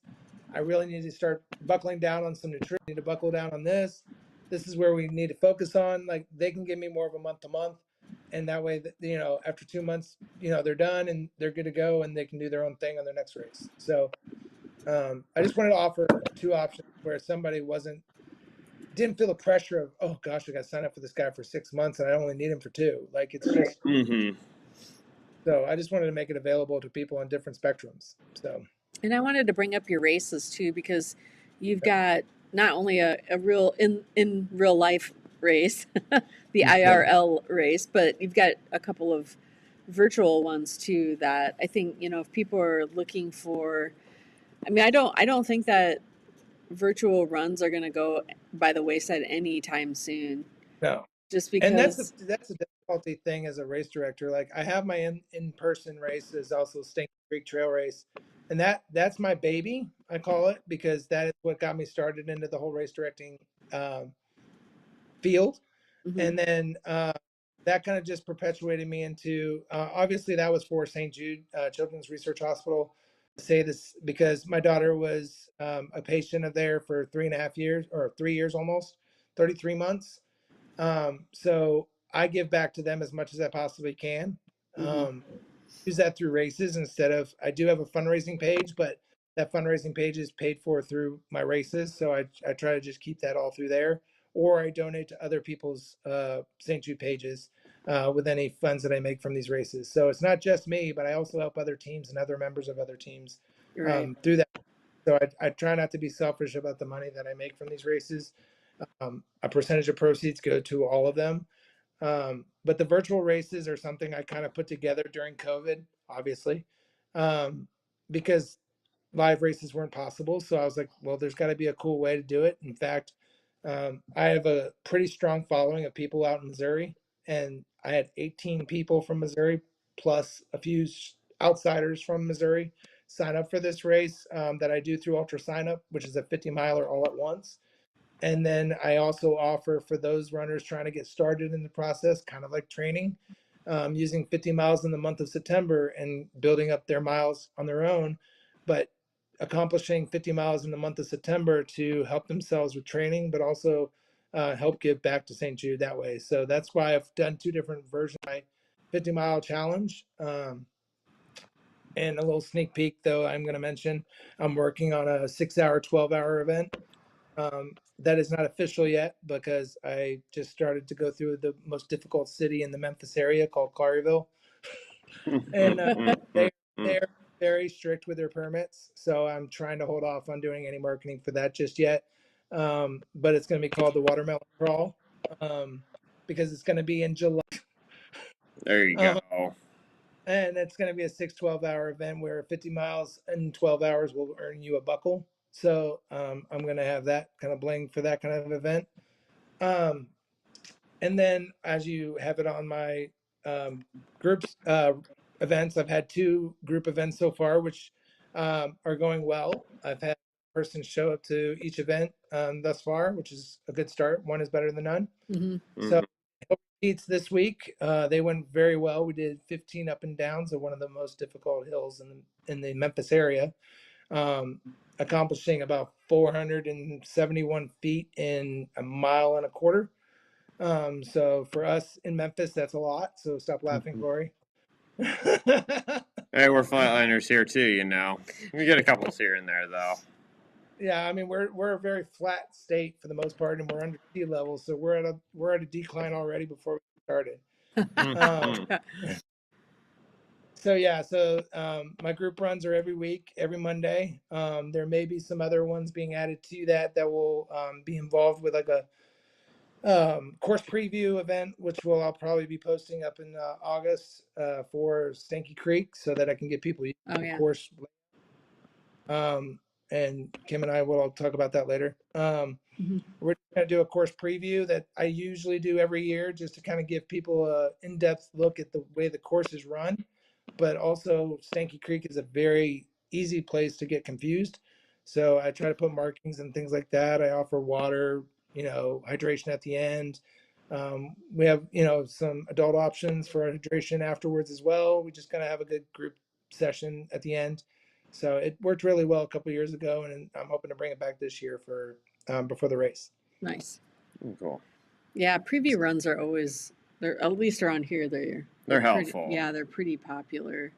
Speaker 3: I really need to start buckling down on some nutrition. I need to buckle down on this is where we need to focus on. Like, they can give me more of a month to month, and that way that after 2 months they're done and they're good to go and they can do their own thing on their next race. So I just wanted to offer two options where somebody didn't feel the pressure of, oh gosh, I got to sign up for this guy for 6 months and I only need him for two. Like, it's just,
Speaker 2: Mm-hmm.
Speaker 3: so I just wanted to make it available to people on different spectrums. So
Speaker 1: I wanted to bring up your races too, because you've got not only a real in real life race, the IRL race, but you've got a couple of virtual ones too, that I think, if people are looking for, I mean, I don't think that virtual runs are going to go by the wayside anytime soon,
Speaker 3: no,
Speaker 1: just
Speaker 3: and
Speaker 1: because.
Speaker 3: that's a difficulty thing as a race director. Like, I have my in-person races, also Stinky Creek Trail Race, and that's my baby, I call it, because that is what got me started into the whole race directing um, field.
Speaker 1: Mhm,
Speaker 3: And then that kind of just perpetuated me into obviously that was for St. Jude Children's Research Hospital. I say this because my daughter was a patient of there for 3.5 years, or 3 years almost, 33 months. So I give back to them as much as I possibly can.
Speaker 1: mhm.
Speaker 3: Um, use that through races instead of, I do have a fundraising page, but that fundraising page is paid for through my races. So I try to just keep that all through there, or I donate to other people's St. Jude pages with any funds that I make from these races. So it's not just me, but I also help other teams and other members of other teams
Speaker 1: Right.
Speaker 3: through that. So I try not to be selfish about the money that I make from these races. A percentage of proceeds go to all of them. But the virtual races are something I kind of put together during COVID, obviously, because live races weren't possible. So I was like, well, there's got to be a cool way to do it. In fact, I have a pretty strong following of people out in Missouri, and I had 18 people from Missouri plus a few outsiders from Missouri sign up for this race that I do through Ultra Sign Up, which is a 50 miler all at once. And then I also offer for those runners trying to get started in the process, kind of like training, using 50 miles in the month of September and building up their miles on their own, but accomplishing 50 miles in the month of September to help themselves with training, but also help give back to St. Jude that way. So that's why I've done two different versions of my 50-mile challenge. And a little sneak peek, though, I'm going to mention I'm working on a 6-hour, 12-hour event. That is not official yet because I just started to go through the most difficult city in the Memphis area called Collierville, and they're very strict with their permits. So I'm trying to hold off on doing any marketing for that just yet. But it's going to be called the Watermelon Crawl because it's going to be in July.
Speaker 2: There you go.
Speaker 3: And it's going to be a 6-12-hour event where 50 miles in 12 hours will earn you a buckle. So I'm going to have that kind of bling for that kind of event. And then as you have it on my groups events, I've had 2 group events so far, which are going well. I've had a person show up to each event thus far, which is a good start. One is better than none.
Speaker 1: Mm-hmm.
Speaker 3: So Heats this week, they went very well. We did 15 up and downs of one of the most difficult hills in the Memphis area, accomplishing about 471 feet in a mile and a quarter. So for us in Memphis, that's a lot. So stop laughing, Corey.
Speaker 2: Hey, we're flatliners here too, you know. We get a couple here and there, though.
Speaker 3: Yeah, I mean we're a very flat state for the most part, and we're under sea level, so we're at a decline already before we started. So yeah, my group runs are every week, every Monday. There may be some other ones being added to that will be involved with like a course preview event, which I'll probably be posting up in August for Stanky Creek, so that I can get people used to the course. And Kim and I will talk about that later. We're going to do a course preview that I usually do every year, just to kind of give people a in-depth look at the way the course is run. But also, Stanky Creek is a very easy place to get confused. So I try to put markings and things like that. I offer water, hydration at the end. We have, some adult options for hydration afterwards as well. We just kind of have a good group session at the end. So it worked really well a couple of years ago, and I'm hoping to bring it back this year for before the race.
Speaker 1: Nice.
Speaker 2: Cool.
Speaker 1: Yeah, preview runs are always, they're at least around here.
Speaker 2: They're helpful.
Speaker 1: Yeah, they're pretty popular.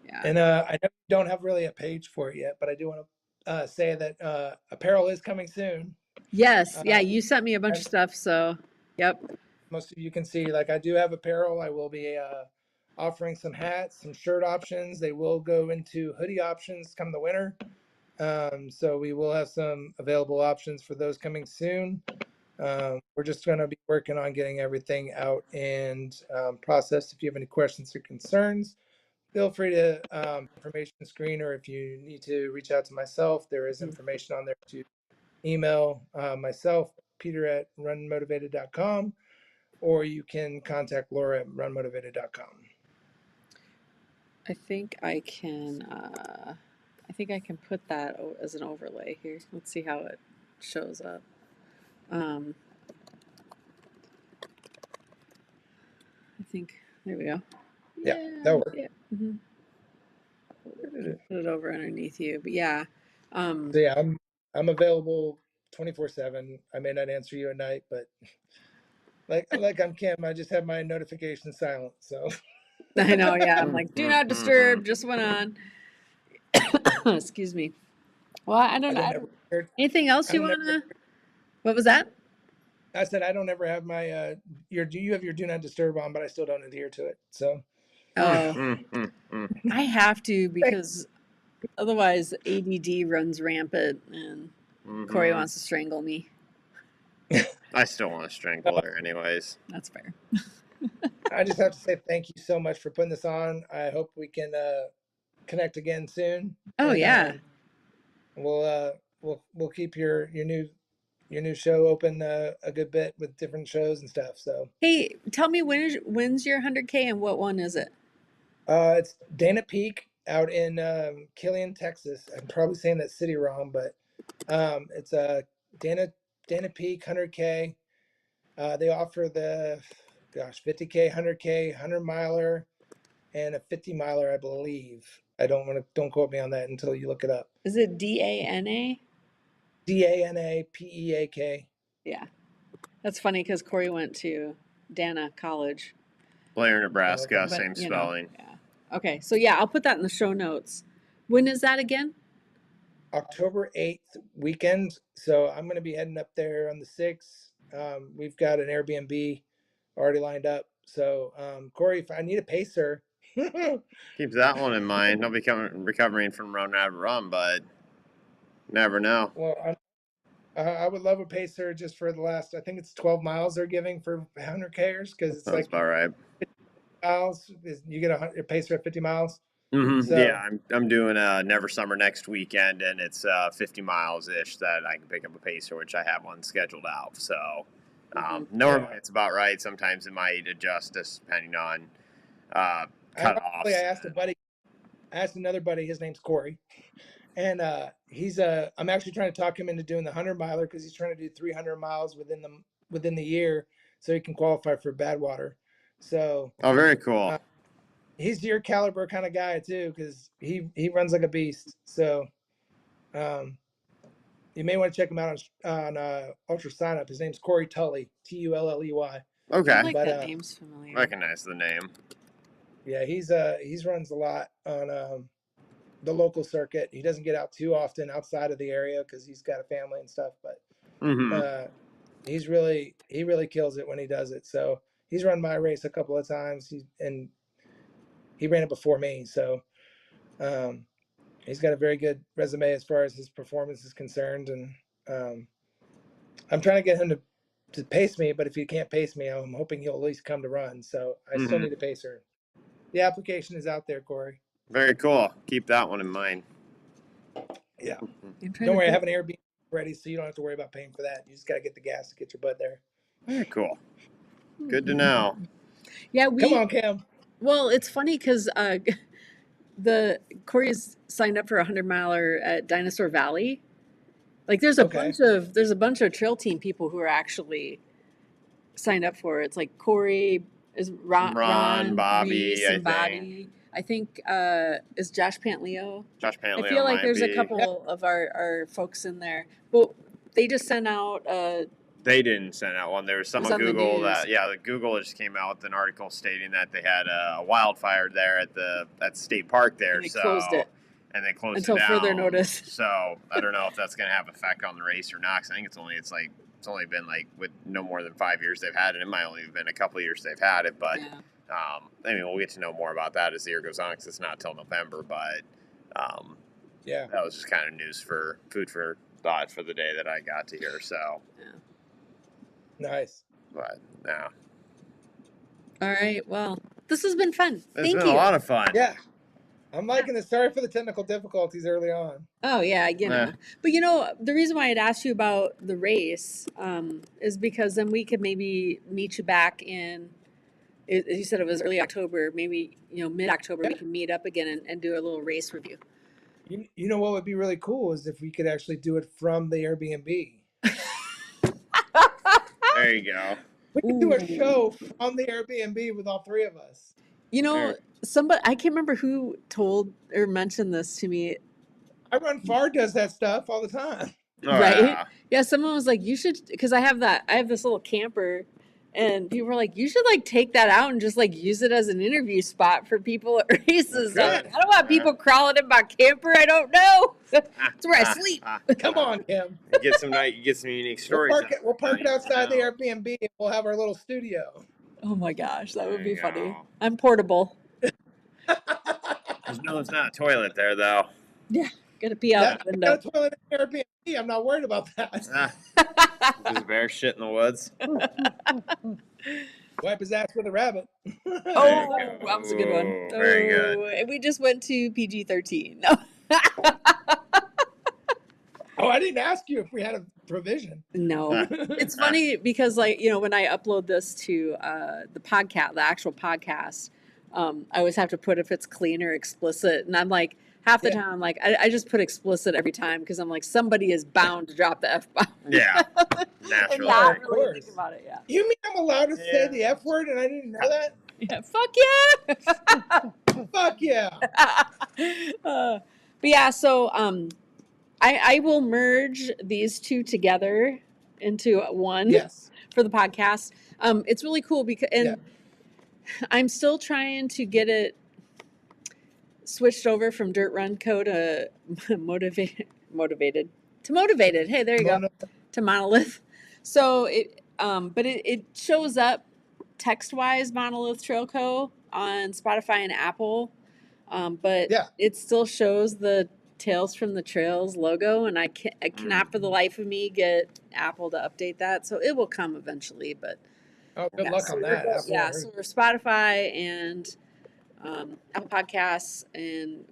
Speaker 1: Yeah.
Speaker 3: And I don't have really a page for it yet, but I do want to say that apparel is coming soon.
Speaker 1: Yes. Yeah, you sent me a bunch of stuff, so yep.
Speaker 3: Most of you can see, like, I do have apparel. I will be offering some hats, some shirt options. They will go into hoodie options come the winter. So we will have some available options for those coming soon. We're just going to be working on getting everything out and processed. If you have any questions or concerns, feel free to information screen, or if you need to reach out to myself, there is information on there to email myself, Peter at runmotivated.com, or you can contact Laura at runmotivated.com.
Speaker 1: I think I can put that as an overlay here. Let's see how it shows up. I think there we go.
Speaker 3: Yeah, that'll work.
Speaker 1: Yeah. Mm-hmm. Put it over underneath you, but yeah.
Speaker 3: So yeah, I'm available 24/7. I may not answer you at night, but like I'm Kim, I just have my notifications silent. So
Speaker 1: I know, yeah. I'm like, do not disturb. Just went on. Excuse me. Well, I don't know. Anything else you wanna? What was that?
Speaker 3: I said I don't ever have my you have your do not disturb on, but I still don't adhere to it. So
Speaker 1: Oh,
Speaker 2: Mm.
Speaker 1: I have to because otherwise ADD runs rampant and Corey wants to strangle me.
Speaker 2: I still want to strangle her anyways.
Speaker 1: That's fair.
Speaker 3: I just have to say thank you so much for putting this on. I hope we can connect again soon.
Speaker 1: Oh,
Speaker 3: And
Speaker 1: yeah.
Speaker 3: we'll keep your new show open a good bit with different shows and stuff. So
Speaker 1: Hey, tell me when's your 100K and what one is it?
Speaker 3: it's Dana Peak out in Killian, Texas. I'm probably saying that city wrong, but it's Dana Peak 100K. They offer the 50K, 100K, 100 miler, and a 50 miler, I believe. Don't quote me on that until you look it up.
Speaker 1: Is it DANA?
Speaker 3: DANAPEAK.
Speaker 1: Yeah. That's funny because Corey went to Dana College.
Speaker 2: Blair, Nebraska,
Speaker 3: Okay.
Speaker 2: same spelling.
Speaker 1: Yeah. Okay, so yeah, I'll put that in the show notes. When is that again?
Speaker 3: October 8th weekend. So I'm going to be heading up there on the 6th. We've got an Airbnb already lined up. So, Corey, if I need a pacer,
Speaker 2: Keep that one in mind. I'll be recovering from run out of run, but never know.
Speaker 3: well, I would love a pacer just for the last, I think it's 12 miles they're giving for 100Kers because it's
Speaker 2: Sounds
Speaker 3: like
Speaker 2: about right.
Speaker 3: miles. You get a pacer at 50 miles.
Speaker 2: Mm-hmm.
Speaker 3: So,
Speaker 2: Yeah, I'm doing Never Summer next weekend, and it's 50 miles ish that I can pick up a pacer, which I have one scheduled out. So normally it's about right. Sometimes it might adjust just depending on cutoffs.
Speaker 3: I asked another buddy, his name's Corey. And I'm actually trying to talk him into doing the 100 miler because he's trying to do 300 miles within the year so he can qualify for Badwater. So
Speaker 2: Oh, very cool.
Speaker 3: he's your caliber kind of guy too because he runs like a beast. So you may want to check him out on Ultra Sign Up. His name's Corey Tully, Tulley.
Speaker 2: Okay,
Speaker 1: I like
Speaker 3: But,
Speaker 1: that name's familiar.
Speaker 2: recognize the name.
Speaker 3: yeah, he's runs a lot on the local circuit. He doesn't get out too often outside of the area because he's got a family and stuff. But
Speaker 2: Mm-hmm.
Speaker 3: he really kills it when he does it. So he's run my race a couple of times. He ran it before me. So he's got a very good resume as far as his performance is concerned. And I'm trying to get him to pace me, but if he can't pace me, I'm hoping he'll at least come to run. So I still need a pacer. The application is out there, Corey.
Speaker 2: Very cool. Keep that one in mind.
Speaker 3: Yeah.
Speaker 1: I'm trying
Speaker 3: Don't
Speaker 1: to
Speaker 3: worry, I
Speaker 1: think-
Speaker 3: have an Airbnb ready, so you don't have to worry about paying for that. You just got to get the gas to get your butt there.
Speaker 2: Very cool. Good to know.
Speaker 1: Yeah,
Speaker 3: Come on, Cam.
Speaker 1: Well, it's funny because the Corey's signed up for a 100 miler at Dinosaur Valley. Like there's a
Speaker 3: Okay.
Speaker 1: bunch of trail team people who are actually signed up for it. It's like Corey is Ron,
Speaker 2: Bobby,
Speaker 1: Reese, and
Speaker 2: I
Speaker 1: Bobby. I think is Josh Pantleo.
Speaker 2: Josh Pantley.
Speaker 1: I feel like there's
Speaker 2: be.
Speaker 1: a couple of our folks in there. But they just sent out
Speaker 2: They didn't send out one. There was some
Speaker 1: It was
Speaker 2: on
Speaker 1: on the
Speaker 2: Google
Speaker 1: news.
Speaker 2: the Google just came out with an article stating that they had a wildfire there at the state park there.
Speaker 1: And they closed it.
Speaker 2: And they closed
Speaker 1: Until
Speaker 2: it down.
Speaker 1: further notice.
Speaker 2: So I don't know if that's going to have effect on the race or not. 'Cause I think it's only been like with no more than 5 years they've had it. It might only have been a couple of years they've had it, but
Speaker 1: yeah.
Speaker 2: I mean we'll get to know more about that as the year goes on because it's not till November. But
Speaker 3: Yeah.
Speaker 2: that was just kind of food for thought for the day that I got to hear. So,
Speaker 3: Nice.
Speaker 2: but yeah,
Speaker 1: All right. Well, this has been fun.
Speaker 2: it's
Speaker 1: Thank
Speaker 2: been
Speaker 1: you.
Speaker 2: a lot of fun.
Speaker 3: Yeah. I'm liking this. Sorry for the technical difficulties early on.
Speaker 1: Oh yeah,
Speaker 2: Yeah.
Speaker 1: But the reason why I'd asked you about the race is because then we could maybe meet you back in. As you said, it was early October. Maybe mid-October we can meet up again and do a little race review.
Speaker 3: You know what would be really cool is if we could actually do it from the Airbnb.
Speaker 2: There you go.
Speaker 3: We could do a show from the Airbnb with all three of us.
Speaker 2: Sure.
Speaker 1: Somebody I can't remember who told or mentioned this to me.
Speaker 3: I Run Far does that stuff all the time.
Speaker 2: Oh,
Speaker 1: Right?
Speaker 2: yeah.
Speaker 1: Yeah, someone was like, you should, because I have this little camper And people were like, you should like take that out and just like use it as an interview spot for people at races. I'm like, I don't want people crawling in my camper. I don't know. That's where I sleep.
Speaker 3: Come on, Kim.
Speaker 2: You get some unique stories.
Speaker 3: We'll park it outside the Airbnb and we'll have our little studio.
Speaker 1: Oh my gosh, that would be
Speaker 2: There you
Speaker 1: funny.
Speaker 2: go.
Speaker 1: I'm portable.
Speaker 2: There's not a toilet there though.
Speaker 1: Yeah, gotta pee out the window.
Speaker 3: Got a toilet in the Airbnb. I'm not worried about that.
Speaker 2: Just bear shit in the woods.
Speaker 3: Wipe his ass with a rabbit.
Speaker 1: Oh, that was a good one.
Speaker 2: Oh, very good.
Speaker 1: And we just went to PG-13. No.
Speaker 3: Oh, I didn't ask you if we had a provision.
Speaker 1: No. It's funny because, like, you know, when I upload this to the podcast, the actual podcast, I always have to put if it's clean or explicit. And I'm like, half the time, I'm like, I just put explicit every time because I'm like, somebody is bound to drop the F-bomb.
Speaker 2: Yeah,
Speaker 1: And
Speaker 2: naturally.
Speaker 1: not
Speaker 3: Of
Speaker 1: really
Speaker 3: course.
Speaker 1: think about it, yeah.
Speaker 3: You mean I'm allowed to say the F word and I didn't know that?
Speaker 1: Yeah, fuck yeah!
Speaker 3: Fuck yeah.
Speaker 1: But yeah, so I will merge these two together into one
Speaker 3: Yes.
Speaker 1: for the podcast. It's really cool because I'm still trying to get it switched over from Dirt Run Co to motivated. Hey, there you go. To Monolith. So but it shows up text wise Monolith Trail Co on Spotify and Apple. But it still shows the Tales from the Trails logo, and I cannot for the life of me get Apple to update that. So it will come eventually, but
Speaker 3: good luck on that.
Speaker 1: So we're Spotify and Apple Podcasts, and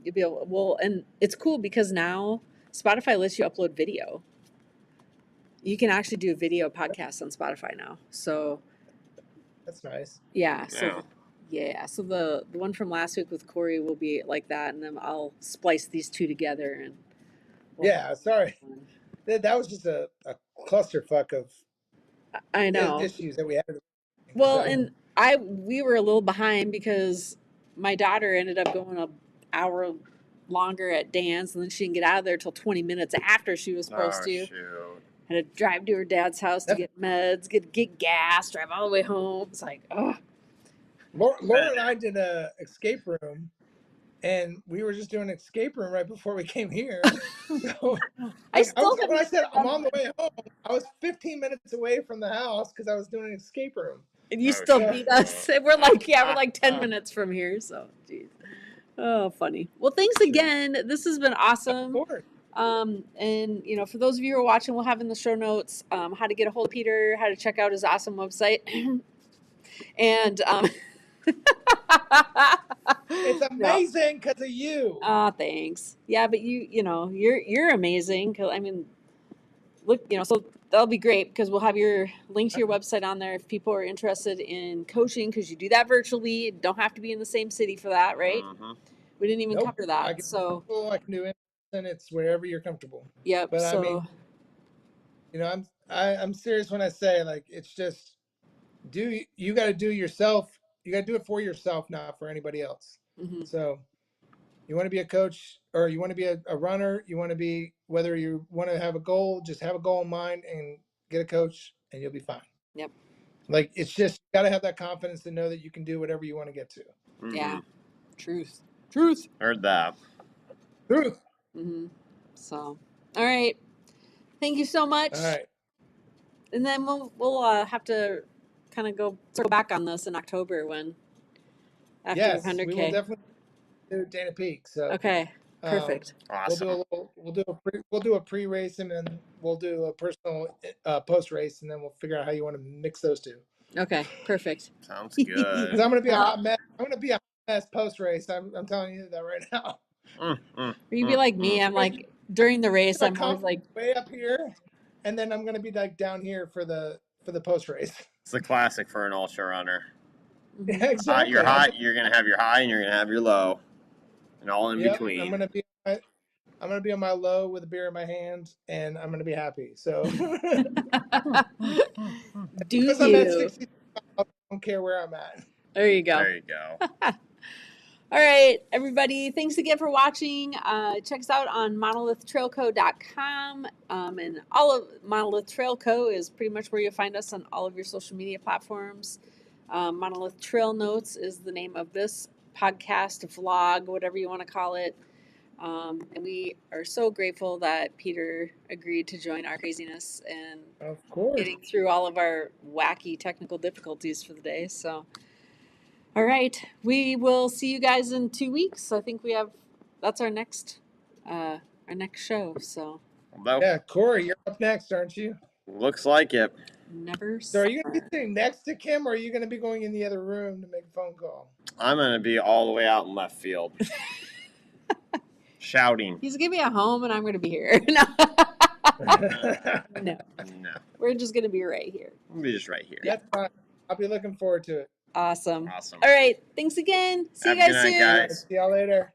Speaker 1: you'll be able. And it's cool because now Spotify lets you upload video. You can actually do a video podcast on Spotify now. So
Speaker 3: that's nice.
Speaker 1: Yeah. So. Yeah, so the one from last week with Corey will be like that, and then I'll splice these two together. And
Speaker 3: sorry, that was just a clusterfuck of
Speaker 1: I know
Speaker 3: issues that we had.
Speaker 1: Well, and we were a little behind because my daughter ended up going an hour longer at dance, and then she didn't get out of there till 20 minutes after she was supposed to.
Speaker 2: Shoot.
Speaker 1: Had to drive to her dad's house to get meds, get gas, drive all the way home. It's like, oh.
Speaker 3: Laura and I did a escape room, and we were just doing an escape room right before we came here. So when I said I'm on the way home, I was 15 minutes away from the house because I was doing an escape room.
Speaker 1: And you still beat us. We're like 10 minutes from here. So, geez. Oh, funny. Well, thanks again. This has been awesome.
Speaker 3: Of course.
Speaker 1: And you know, for those of you who are watching, we'll have in the show notes how to get a hold of Peter, how to check out his awesome website, and
Speaker 3: it's amazing because of you.
Speaker 1: Thanks. Yeah, but you're amazing. 'Cause, I mean, look, so that'll be great because we'll have your link to your website on there if people are interested in coaching, because you do that virtually. Don't have to be in the same city for that, right?
Speaker 2: Mm-hmm.
Speaker 1: We didn't even cover that.
Speaker 3: I can do it, and it's wherever you're comfortable.
Speaker 1: Yep.
Speaker 3: But I mean, I'm serious when I say, like, it's just you got to do yourself. You got to do it for yourself, not for anybody else.
Speaker 1: Mm-hmm.
Speaker 3: So you want to be a coach, or you want to be a runner, whether you want to have a goal, just have a goal in mind and get a coach and you'll be fine.
Speaker 1: Yep.
Speaker 3: Like, it's just, you got to have that confidence to know that you can do whatever you want to get to.
Speaker 2: Mm-hmm.
Speaker 1: Yeah. Truth.
Speaker 2: Heard that.
Speaker 3: Truth.
Speaker 1: Mm-hmm. So, all right. Thank you so much.
Speaker 3: All right.
Speaker 1: And then we'll have to kind of go circle back on this in October after 100K.
Speaker 3: We will definitely do Dana Peak. So
Speaker 1: okay, perfect.
Speaker 2: Awesome.
Speaker 3: We'll do a pre-race, and then we'll do a personal post-race, and then we'll figure out how you want to mix those two.
Speaker 1: Okay, perfect.
Speaker 2: Sounds good.
Speaker 3: Because I'm gonna be a hot mess. I'm gonna be a hot mess post-race. I'm telling you that right now.
Speaker 1: Or you be like me. I'm like, during the race, I'm always like
Speaker 3: way up here, and then I'm gonna be like down here for the post-race.
Speaker 2: It's a classic for an ultra runner.
Speaker 3: Yeah, exactly.
Speaker 2: You're hot. You're gonna have your high, and you're gonna have your low, and all in between. I'm gonna
Speaker 3: be on my low with a beer in my hand, and I'm gonna be happy. So,
Speaker 1: because
Speaker 3: I'm at 60, I don't care where I'm at.
Speaker 1: There you go.
Speaker 2: There you go.
Speaker 1: All right, everybody. Thanks again for watching. Check us out on monolithtrailco.com. And all of Monolith Trail Co. is pretty much where you'll find us on all of your social media platforms. Monolith Trail Notes is the name of this podcast, vlog, whatever you want to call it. And we are so grateful that Peter agreed to join our craziness and
Speaker 3: Of course.
Speaker 1: getting through all of our wacky technical difficulties for the day. So, all right, we will see you guys in 2 weeks. I think that's our next show. So
Speaker 3: Yeah, Corey, you're up next, aren't you?
Speaker 2: Looks like it.
Speaker 1: never.
Speaker 3: So are you going to be sitting next to Kim, or are you going to be going in the other room to make a phone call?
Speaker 2: I'm going to be all the way out in left field. Shouting.
Speaker 1: He's gonna be at home, and I'm gonna be here. No. No, we're just gonna be right here.
Speaker 2: We'll be just right here.
Speaker 3: That's fine. I'll be looking forward to it.
Speaker 1: Awesome.
Speaker 2: Awesome.
Speaker 1: All right. Thanks again. See
Speaker 2: Have
Speaker 1: you
Speaker 2: a good
Speaker 1: guys
Speaker 2: night,
Speaker 1: soon.
Speaker 2: guys.
Speaker 3: See y'all later.